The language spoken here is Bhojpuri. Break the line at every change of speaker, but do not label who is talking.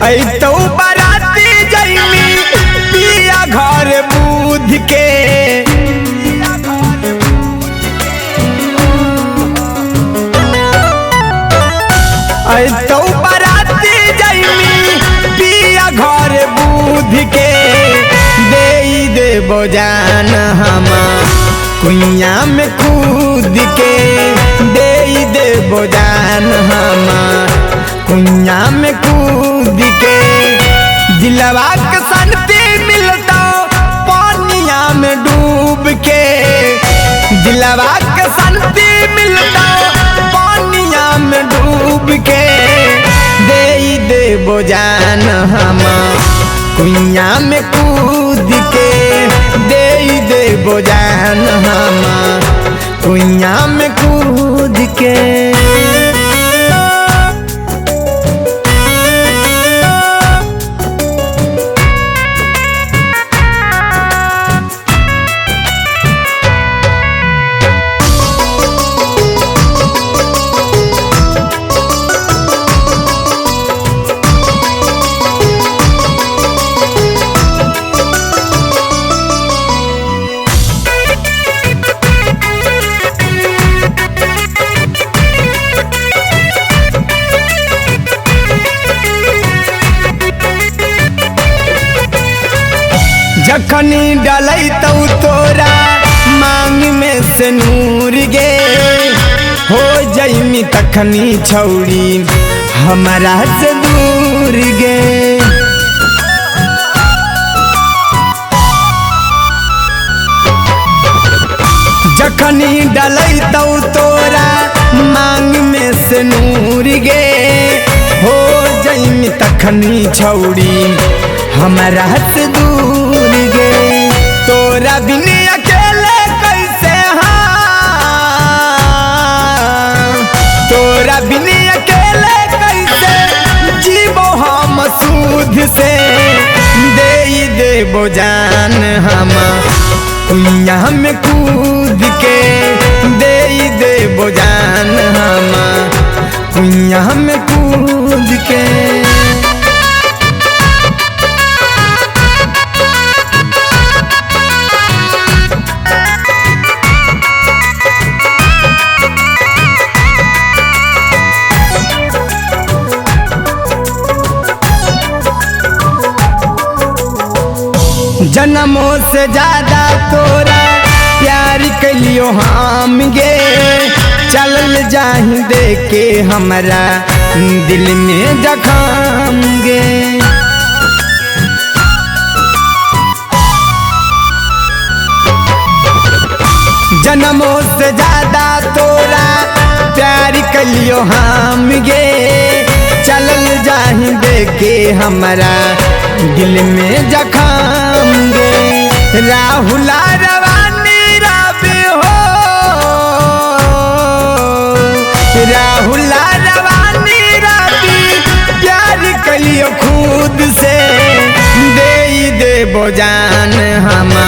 तो बाराती जैमी पिया घर बुध के तो बाराती जैमी पिया घर बुध के दे बोजान हमा कुइया में कूद के दे बोजान हमा कुइया में कूद के दिलवा के शांति मिलता पानिया में डूब के दिलवा के शांति मिलता पानिया में डूब के दे बोजान हमा कुइया में कूद के दे बोजान हमा कुइया में कूद के। जखनी डलै तो तोरा मांग में से नूर गे हो जैमी तखनी छौड़ी हमारा से दूर गे जखनी डलै तो तोरा मांग में से नूर गे हो जैमी तखनी छौड़ी हमारा से दूर गे तोरा बिन अकेले कैसे तोरा बिन अकेले कैसे जीवो हम सूद से दे बोजान हमा कुइया में कूद के दे बोजान हमा कुइया में कूद के। जन्मों से ज्यादा तोरा प्यार कलियो हम गे चलल जाहि दे के हमरा दिल में जखम गे जन्मों से ज्यादा तोरा प्यार कलियो हम गे चलल जाहि दे के हमरा दिल में जखम गे राहुला रवानी राबे हो राहुला रवानी राबी प्यार कलियो खुद से दे बोजान हमा